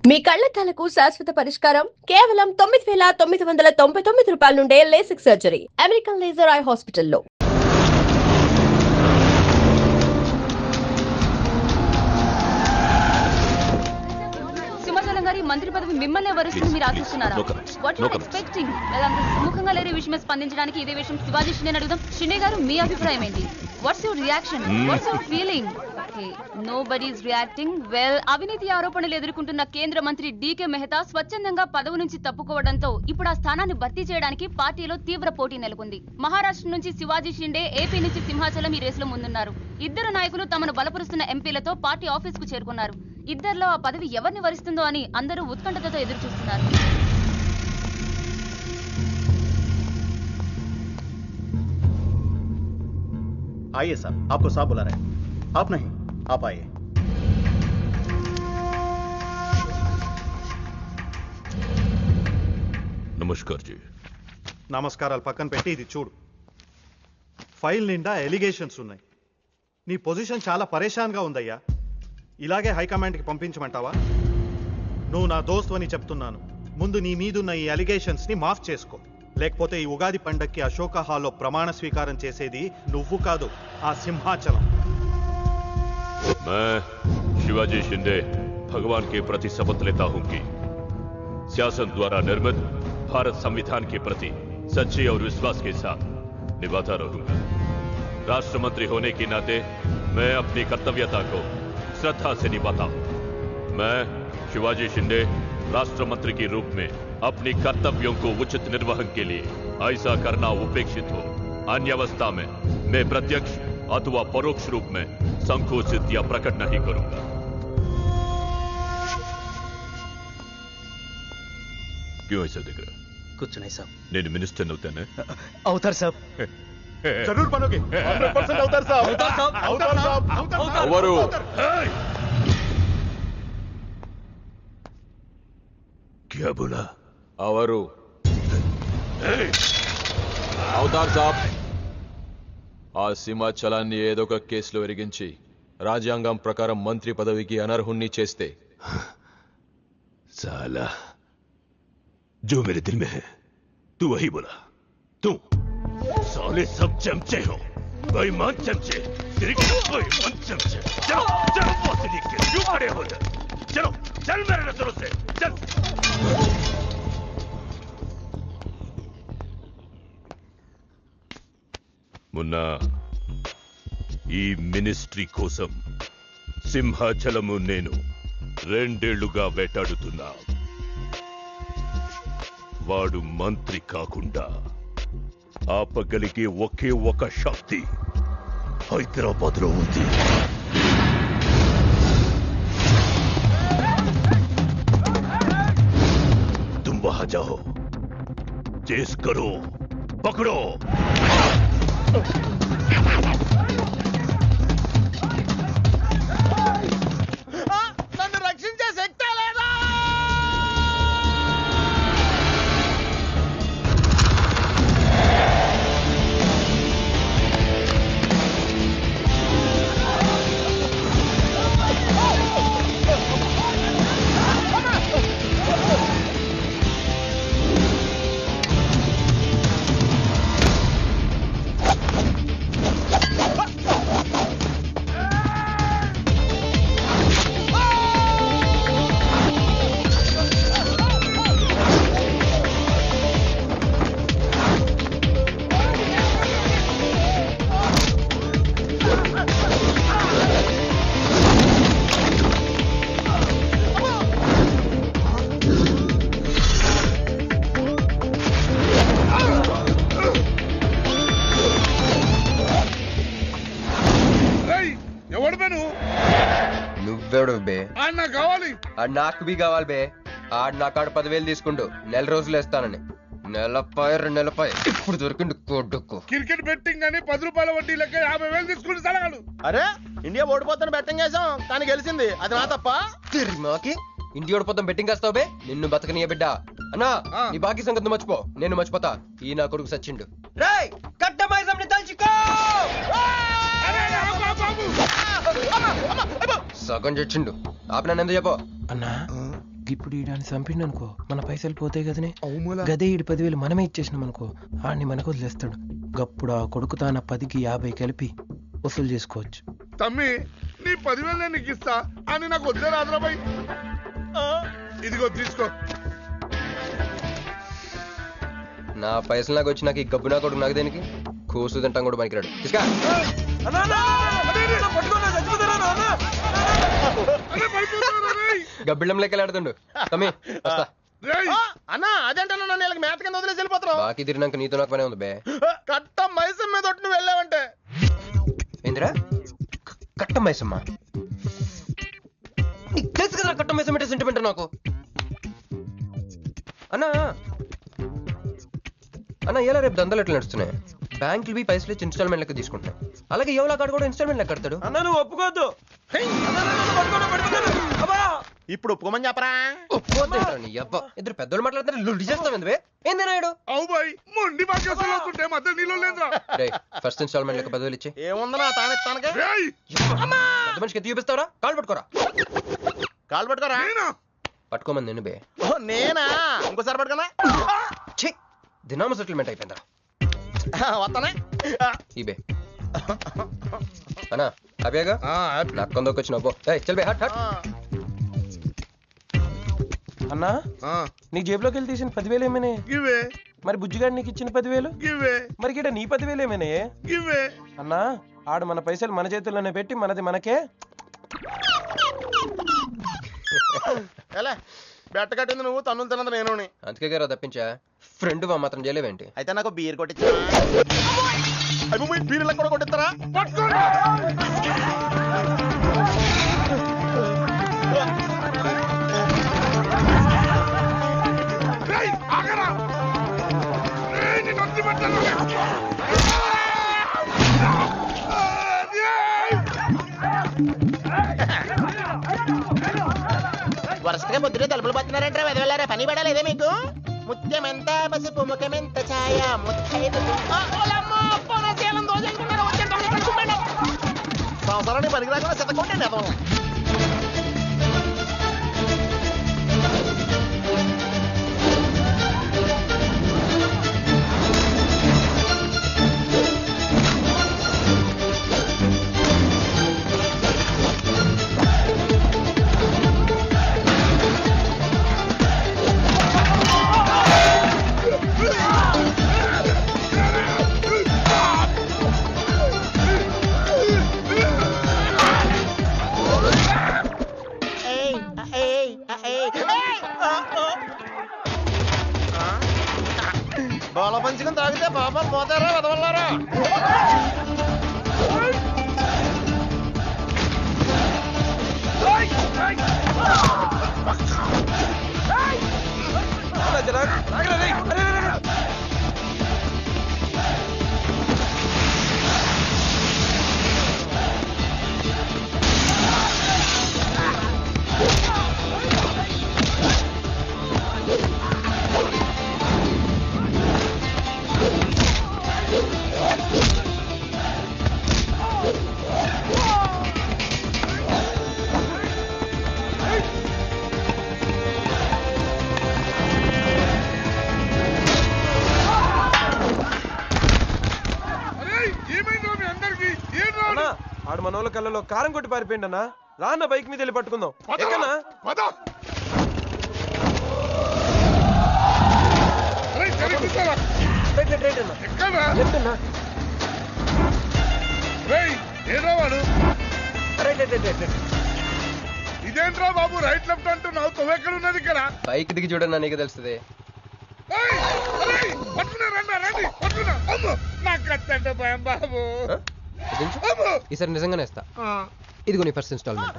మీ కళ్లద్దాలకు శాశ్వత పరిష్కారం కేవలం 9,999 రూపాయల నుండే LASIK surgery American laser eye హాస్పిటల్లో. సింహాచలం గారి మంత్రి పదవి మిమ్మల్ని వరుస్తుంది మీరు ఆశిస్తున్నారా? What you expecting? సుముఖంగా లేని విషయమే స్పందించడానికి ఇదే విషయం శివాజీ షిండే అడుగుదాం. షిండే గారు మీ అభిప్రాయం ఏంటి? What's your reaction? What's your feeling? Nobody is reacting. Well, అవినీతి ఆరోపణలు ఎదుర్కొంటున్న కేంద్ర మంత్రి డీకే మెహతా స్వచ్ఛందంగా పదవి నుంచి తప్పుకోవడంతో ఇప్పుడు ఆ స్థానాన్ని భర్తీ చేయడానికి పార్టీలో తీవ్ర పోటీ నెలకొంది. మహారాష్ట్ర నుంచి శివాజీ షిండే, ఏపీ నుంచి సింహాచలం ఈ రేసులో ముందున్నారు. ఇద్దరు నాయకులు తమను బలపరుస్తున్న ఎంపీలతో పార్టీ ఆఫీస్ కు చేరుకున్నారు. ఇద్దరిలో ఆ పదవి ఎవరిని వరిస్తుందో అని అందరూ ఉత్కంఠతతో ఎదురు చూస్తున్నారు. आइए साहब, आपको साहब बुला रहे हैं. आप नहीं, आप आइए. నమస్కార్ జీ. నమస్కారాలు పక్కన పెట్టి ఇది చూడు. ఫైల్ నిండా ఎలిగేషన్స్ ఉన్నాయి. నీ పొజిషన్ చాలా పరేషాన్గా ఉందయ్యా. ఇలాగే హైకమాండ్కి పంపించమంటావా? నువ్వు నా దోస్తు అని చెప్తున్నాను. ముందు నీ మీదున్న ఈ ఎలిగేషన్స్ని మాఫ్ చేసుకో. లేకపోతే ఈ ఉగాది పండక్కి అశోక హాల్లో ప్రమాణ స్వీకారం చేసేది నువ్వు కాదు, ఆ సింహాచలం. मैं शिवाजी शिंदे भगवान के प्रति शपथ लेता हूं कि शासन द्वारा निर्मित भारत संविधान के प्रति सच्चे और विश्वास के साथ निभाता रहूंगा. राष्ट्र मंत्री होने के नाते मैं अपनी कर्तव्यता को श्रद्धा से निभाता हूं. मैं शिवाजी शिंदे राष्ट्र मंत्री के रूप में अपनी कर्तव्यों को उचित निर्वहन के लिए ऐसा करना उपेक्षित हो. अन्य अवस्था में मैं प्रत्यक्ष अथवा परोक्ष रूप में संकोचित या प्रकट नहीं करूंगा. क्यों ऐसा दिख रहा? कुछ नहीं साहब. నేను మినిస్టర్ అవుతానే? అవుతారు సాబ్. जरूर बनोगे. 100% అవుతారు సాబ్. అవుతారు సాబ్. ఎవరు? क्या बोला? అవరు అవతార్ సాబ్, ఆ సింహాచలాన్ని ఏదో ఒక కేసులో ఎరిగించి రాజ్యాంగం ప్రకారం మంత్రి పదవికి అనర్హుణ్ణి చేస్తే साला जो मेरे दिल में है तू वही बोला. तू साले सब चमचे हो, बेईमान चमचे, बेईमान चमचे. चलो चलो बॉस लिख के क्यों खड़े हो जाए? चलो चल मेरे नजरों से चल. मुन्ना, ఈ మినిస్ట్రీ కోసం సింహాచలము నేను 2 ఏళ్లుగా వేటాడుతున్నా. వాడు మంత్రి కాకుండా ఆపగలిగే ఒకే ఒక శక్తి హైదరాబాద్ లో ఉంది. तुम वहां जाओ, चेस करो, पकड़ो. నన్ను రక్షించే శక్తి లేదా? నువ్వెవడు బే? నాకు బి కావాలి బే. ఆడు నా కాడ 10,000 తీసుకుంటూ 1 రోజులు వేస్తానని. 2 నెలపై ఇప్పుడు దొరికిండు కొడుకు. క్రికెట్ బెట్టింగ్ అని 10 రూపాయల వడ్డీ లెక్క 50,000 తీసుకుని సలగాడు. అరే, ఇండియా ఓడిపోతాను బెట్టింగ్ వేసాం, కానీ గెలిచింది. అది నా తప్ప? తిరిమాకి ఇంటి ఓడిపోతాం బెట్టింగ్ వేస్తావు బే? నిన్ను బతకనియ బిడ్డ. అన్నా, నీ బాకీ సంగతి మర్చిపో, నేను మర్చిపోతా. ఈ నా కొడుకు సచ్చిండు. రేయ్, కట్టమైజంని తలుచుకో. సగం చచ్చిండు. ఆపిన ఎందుకు చెప్పు అన్నా ఇప్పుడు ఈడాన్ని చంపిండు అనుకో మన పైసలు పోతాయి కదనే. గదే ఈడు 10,000 మనమే ఇచ్చేసినాం అనుకో ఆడిని మనకు వదిలేస్తాడు. గప్పుడు ఆ కొడుకు తాన 10కి 50 కలిపి వసూలు చేసుకోవచ్చు. తమ్మి నీ 10,000 నేను నీకు ఇస్తా అని నాకు వద్దే రాదురాబాయ్. ఇదిగో తీసుకో. నా పైసలు నాకు వచ్చి నాకు ఈ గబ్బు నా కొడుకు నాకు దేనికి కూసు తింటాం కూడా పనికిరాడు. తీసుకా గబ్బిళ్ళం లెక్క ఆడుతుండు. తమ్మి వస్తా. అన్నా అదేంటన్నా నన్ను వీళ్ళకి మేత కింద వదిలేసి వెళ్ళిపోతున్నావు. బాకీ తిరిగినాక నీతో నాకు పనే ఉంది బే. కట్ట మైసం మీద ఒట్టు నువ్వు వెళ్ళావంటే. ఏందిరా కట్ట మైసమ్మా? నీకు తెలుసు కదా కట్ట మైసం అంటే సెంటిమెంట్ నాకు. అన్నా అన్న ఎలా రేపు దందలు ఎట్లా నడుస్తున్నాయి? బ్యాంకులు బి పైసలు ఇచ్చి ఇన్స్టాల్మెంట్ లెక్క తీసుకుంటాయి. అలాగే ఎవలా కాడు కూడా ఇన్స్టాల్మెంట్ లెక్క కడతాడు. అన్న నువ్వు ఒప్పుకోవద్దు. ఇప్పుడు ఒప్పుకోమని చెప్పరా? ఇద్దరు పెద్దోళ్ళు మాట్లాడుతున్నారు. లుడి చేస్తాం ఎందువే? ఏంది నాయుడు? అవు బాయ్ మొండి బాకీ వసూలు అవుతుంటే మధ్య నీళ్ళు లేదురా. ఫస్ట్ ఇన్స్టాల్మెంట్ లెక్క 10,000 ఇచ్చి ఏముందన్నా తానెత్తానగా పెద్ద మనిషికి ఎత్తి చూపిస్తావరా? కాళ్ళు పట్టుకోరా. కాలు పట్టుకోరా. పట్టుకోమని నేను బే. ఓ నేనా? ఇంకోసారి పట్టుకున్నా దినామ సెటిల్మెంట్ అయిపోయిందా? వస్తానే ఈ బే అన్నా హ్యాపీగా నాకు కొందరికి వచ్చిన పో. చల్ బే హట్ హట్. అన్నా నీకు జేబులోకి వెళ్ళి తీసిన 10,000 ఏమైనా? గివే. మరి బుజ్జిగాడు నీకు ఇచ్చిన 10,000? గివే. మరి గిడ నీ 10,000 ఏమైనా? గివే. అన్నా ఆడు మన పైసలు మన చేతుల్లోనే పెట్టి మనది మనకే. ఎలా బెట్ట కట్టింది నువ్వు, తన్నులు తిన్నది నేను. అందుకే గారు తప్పించా. ఫ్రెండ్ మాత్రం చేయలేవేంటి? అయితే నాకు బీర్ కొట్టించా. బీర్ కూడా కొట్టిస్తారా? వరుసగా పొద్దునే తలుపులు పోతున్నారంటే వెదవెళ్ళారా? పని పడలేదే మీకు? ముత్యమెంత పసుపు ముఖమెంత ఛాయ సంవత్సరాన్ని పనికి రాకుండా చెత్తకొట్టండి అదో. బాల పంచుకుని తాగితే పాపం పోతారా వదవల్లారా? ఆడు మనోళ్ళ కళ్ళలో కారం కొట్టి పారిపోయింది అన్న. రాన్న బైక్ మీద వెళ్ళి పట్టుకుందాం. ఎక్కనా? ఇదేంట్రా బాబు రైట్ లెఫ్ట్ అంటున్నావు? తొవ్వెక్కడ ఉన్నది ఇక్కడ? బైక్ దిగి చూడన్నా నీకు తెలుస్తుంది. బాబు ఈసారి నిజంగానే ఇస్తా. ఇదిగో నీ ఫస్ట్ ఇన్స్టాల్మెంట్.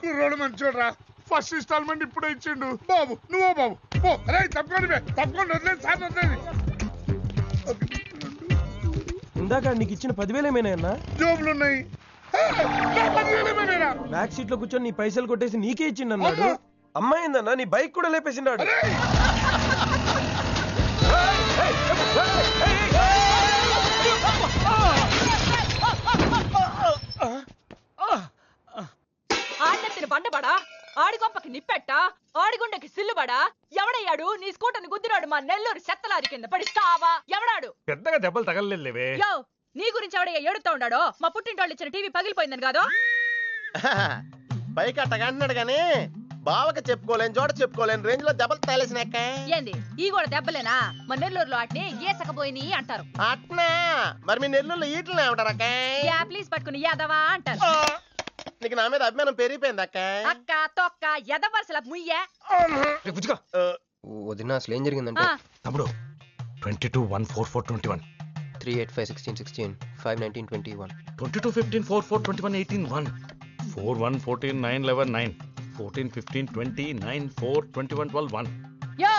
కుర్రోడు మంచోడ్రా. ఫస్ట్ ఇన్స్టాల్మెంట్ ఇప్పుడే ఇచ్చిండు. బాబు నువ్వు బాబు పో. అరే తప్పకుండా తప్పకుండా వదిలేదు సార్ వదిలేదు. ఇందాక నీకు ఇచ్చిన 10,000 ఏమైనా అన్నా? జోబులు ఉన్నాయి. బ్యాక్ సీట్ లో కూర్చొని నీ పైసలు కొట్టేసి నీకే ఇచ్చిండు అన్నాడు. అమ్మాయిందన్నా నీ బైక్ కూడా లేపేసిండాడు. నిమ్మకి నిప్పెట్ట ఆడిగుండకి సిల్లుబడా ఎవడయ్యాడు నీ స్కూటర్ని గుద్దినాడు మా నెల్లూరు చెత్తలారి కింద పడిస్తావా ఎవడాడు పెద్దగా దెబ్బలు తగలలేవే యో నీ గురించి ఎవడయ్యా ఏడుతా ఉన్నాడో మా పుట్టింటోళ్ళు ఇచ్చిన టీవీ పగిలిపోయిందని కాదు పైకి అట్టగంటున్నాడు గాని బావకి చెప్పుకోలేని చోట చెప్పుకోలేని రేంజ్ లో దెబ్బలు తగిలేసినాక ఏంది ఈ కూడా దెబ్బలేనా మా నెల్లూరులో అట్నే గీసకపోయిని అంటారు అట్నా మరి మీ నెల్లూరులో ఈటలు ఏమంటారక్క యా ప్లీజ్ పట్టుకుని యాదవా అంటారు నీకు నా మీద అభిమానం పెరిగిపోయింది అక్క అక్క తొక్క ఎదవరసల ముయ్యే వదిన అసలు ఏం జరిగిందంటే తమ్ముడు 22-1-4-4-21 3-8-5-16-16 5-19-21 22-15-4-4-21-18-1 4-1-14-9-11-9 14-15-20-9-4-21-12-1 యో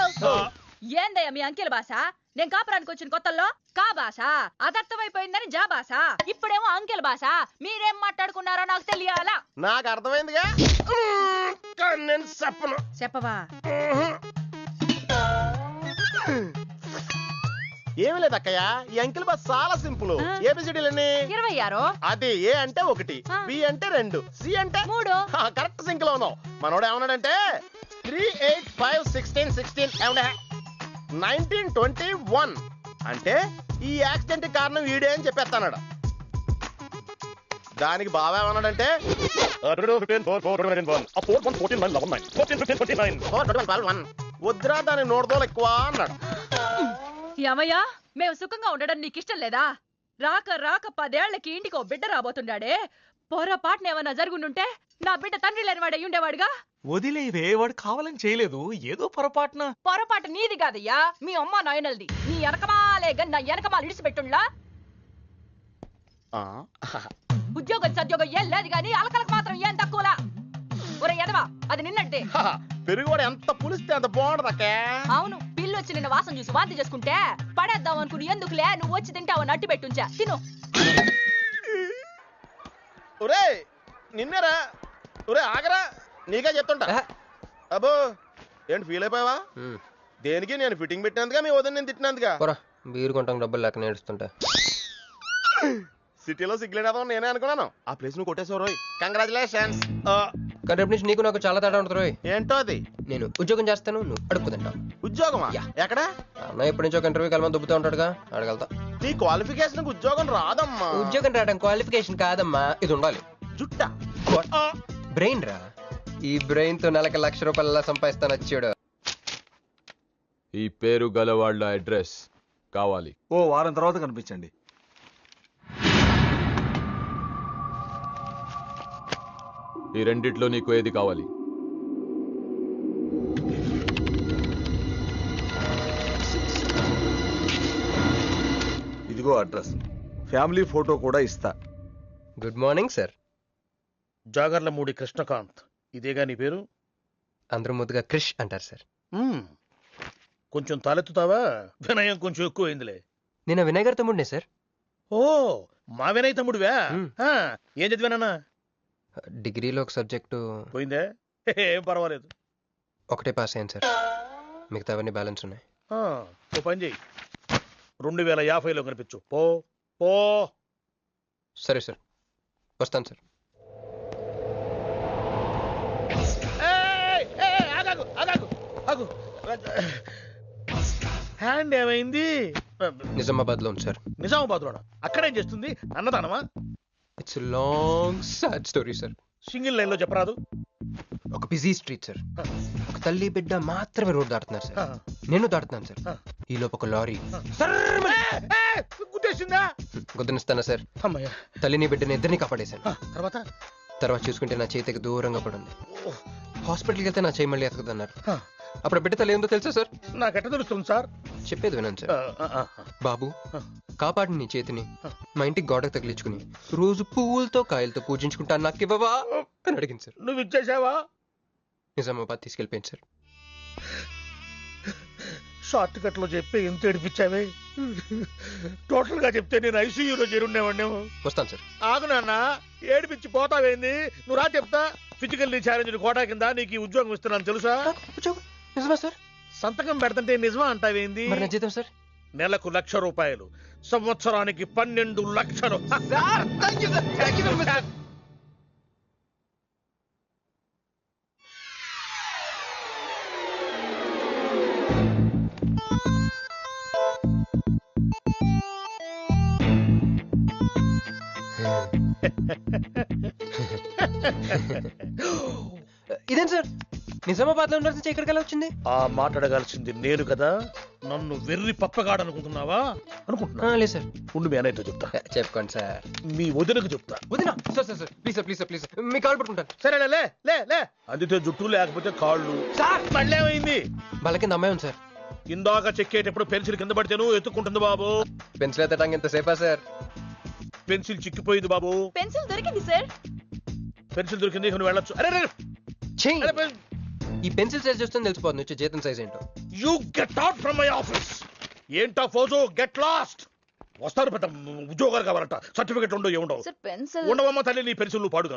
ఏందయ్యా మీ అంకెల భాష నేను కాపురానికి వచ్చిన కొత్తల్లో కా భాష అదర్థమైపోయిందని జా భాష ఇప్పుడేమో అంకెల భాష మీరేం మాట్లాడుకున్నారో నాకు తెలియాలా నాకు అర్థమైందిగా నేను చెప్పను చెప్పవా ఏమి లేదు అక్కయ్య ఈ అంకిల్ బస్ చాలా సింపుల్ ఏబిసిడీలన్నీ 26 అది ఏ అంటే 1 బి అంటే 2 సి అంటే 3 కరెక్ట్ సింక్ లో ఉన్నావు మనోడు ఏమన్నాడంటే 3-8-5-16-16 ఏమన్నా 19-21 అంటే ఈ యాక్సిడెంట్ కారణం వీడే అని చెప్పేస్తాడు దానికి బావ ఏమన్నాడంటే వద్దురా దాని నోడదోలు ఎక్కువ అన్నాడు ఏమయ్యా మేము సుఖంగా ఉండడం నీకు ఇష్టం లేదా రాక రాక 10 ఏళ్లకి ఇంటికో బిడ్డ రాబోతుండాడే పొరపాటున ఏమన్నా జరుగుండుంటే నా బిడ్డ తండ్రి లేని వాడు అయ్యుండేవాడుగా వదిలేవే వాడు కావాలని చేయలేదు ఏదో పొరపాటున పొరపాటు నీది కాదయ్యా మీ అమ్మ నాయనల్ది నీ వెనకమాలే నా వెనకమాల ఇడిచిపెట్టుండ్లా ఉద్యోగం సద్యోగం ఏం లేదు గాని అలకలకు మాత్రం ఏం తక్కువలా ఒరే ఎదవా అది నిన్నంటే పెరుగువాడు ఎంత పులిస్తే అంత బాగుండదక్కే అవును పిల్లు వచ్చి నిన్న వాసన చూసి వాంతి చేసుకుంటే పడేద్దాం అనుకుని ఎందుకులే నువ్వు వచ్చి తింటావని అట్టి పెట్టుంచా తిను ఒరే నిన్నరా ఒరే ఆగరా నీకే చెప్తుంటా అబ్బో ఏంటి ఫీల్ అయిపోయావా దేనికి నేను ఫిట్టింగ్ పెట్టినందుగా మీ వదిన నేను తిట్టినందుగా బీరు కొంటాం డబ్బులు లేక నేడుస్తుంటా సిటీలో సిగ్గులేట్ అవ్వడం నేనే అనుకున్నాను ఆ ప్లేస్ నువ్వు కొట్టేసావు రోయ్ కంగ్రాచులేషన్స్ కానీ రేపు నుంచి నీకు నాకు చాలా తేడా ఉంటుంది రోయ్ ఏంటో అది నేను ఉద్యోగం చేస్తాను నువ్వు అడుక్కుతుంటావు ఉద్యోగమా ఎక్కడ అన్న ఎప్పటి నుంచో ఒక ఇంటర్వ్యూకి వెళ్ళమని దుబ్బుతూ ఉంటాడుగా అడగలుగుతా నీ క్వాలిఫికేషన్ ఉద్యోగం రాదమ్మా ఉద్యోగం రావడం క్వాలిఫికేషన్ కాదమ్మా ఇది ఉండాలి జుట్ట బ్రెయిన్ రా ఈ బ్రెయిన్ తో నెలకి ₹1,00,000 సంపాదిస్తాను వచ్చాడు ఈ పేరు గల వాళ్ళ అడ్రస్ కావాలి ఓ వారం తర్వాత కనిపించండి ఈ రెండిట్లో నీకు ఏది కావాలి ఇదిగో అడ్రస్ ఫ్యామిలీ ఫోటో కూడా ఇస్తా good morning sir Jagarlamudi Krishnakanth ఇదేగా నీ పేరు అందరూ ముద్దుగా క్రిష్ అంటారు సార్ కొంచెం తలెత్తుతావా వినయం కొంచెం ఎక్కువైందిలే నేను వినయ్ గారి తమ్ముడినే సార్ ఓ మా వినయ్ తమ్ముడివా ఏం చదివానన్నా డిగ్రీలో ఒక సబ్జెక్టు పోయిందే ఏం పర్వాలేదు ఒకటే పాస్ అయ్యాను సార్ మిగతావన్నీ బ్యాలెన్స్ ఉన్నాయి ఓ పని చెయ్యి 2050లో కనిపించు పో పో సరే సార్ వస్తాను సార్ హ్యాండ్ ఏమైంది నిజామాబాద్ లో ఉంది సార్ నిజామాబాద్ లోనా అక్కడేం చేస్తుంది అన్నదానమా it's long sad story sir single line లో చెప్పరాదు ఒక బిజీ స్ట్రీట్ సార్ ఒక తల్లి బిడ్డ మాత్రమే రోడ్ దాటుతున్నారు సార్ నేను దాటుతున్నాను సార్ ఈ లోపు ఒక లారీ గుద్దేసిందా గుద్దనిస్తానా సార్ అమ్మయ్య తల్లిని బిడ్డని ఇద్దరిని కాపాడేశాను తర్వాత చూసుకుంటే నా చేతికి దూరంగా పడింది హాస్పిటల్కి వెళ్తే నా చేయి మళ్ళీ ఎతకదన్నారు అప్పుడు బిడ్డ తల్లి ఏందో తెలుసా సార్ నాకెట్ట తెలుస్తుంది సార్ చెప్పేది వినండి సార్ బాబు కాపాడి నీ చేతిని మా ఇంటికి గోడకు తగిలించుకుని రోజు పువ్వులతో కాయలతో పూజించుకుంటాను నాకు ఇవ్వవా అని అడిగింది సార్ నువ్వు ఇచ్చేసావా నిజామాబాద్ తీసుకెళ్ళిపోయింది సార్ షార్ట్ కట్ లో చెప్పి ఎంత ఏడిపించావే టోటల్ గా చెప్తే నేను ఐసీయూలో చేరుండేవాడినేమో వస్తాను సార్ ఆగు నాన్న ఏడిపించి పోతావేంది నువ్వు రా చెప్తా ఫిజికల్లీ ఛాలెంజ్ కోటా కింద నీకు ఈ ఉద్యోగం ఇస్తున్నాను తెలుసా నిజమా సార్ సంతకం పెడతంటే నిజమా అంటావేంది జీతం సార్ నెలకు ₹1,00,000 సంవత్సరానికి 12 లక్షలు ఇదేం సార్ నిజామాబాద్ లో నుంచి ఎక్కడికి వెళ్ళి వచ్చింది? ఆ మాట్లాడగాల్సింది నేను కదా, నన్ను వెర్రి పప్పగాడనుకుంటున్నావా? అనుకుంటున్నా లేదు సార్. ఉండు మీ అన్నయ్యతో చెప్తా. చెప్పుకోండి సార్. మీ వదినకు చెప్తా. వదినా sir sir sir please sir please sir please me call పట్టుకుంటాను. సరే లే లే లే అందితే జుట్టు లేకపోతే కాళ్ళు. సార్ మళ్ళీ ఏమైంది? వాళ్ళ కింద అమ్మాయి ఉంది సార్. ఇందాక చెక్కేటప్పుడు పెన్సిల్ కింద పడితేను ఎత్తుకుంటుంది బాబు. పెన్సిల్ ఎత్తడానికి ఎంతసేపా సార్? పెన్సిల్ చిక్కిపోయింది బాబు. పెన్సిల్ దొరికింది సార్. పెన్సిల్ దొరికింది, నువ్వు వెళ్ళొచ్చు. అరే రే ఈ పెన్సిల్ సైజ్ చూస్తే తెలిసిపోతుంది వచ్చే జీతం సైజ్ ఏంటో. You get out from my office. ఏంటా ఫోజు, గెట్ లాస్ట్. వస్తారు పెద్ద ఉద్యోగాలు కావాలంట, సర్టిఫికెట్ ఉండవు ఏముండవు. సార్ పెన్సిల్ ఉండవమ్మ తల్లి, నీ పెన్సిల్ నువ్వు పాడుగాను.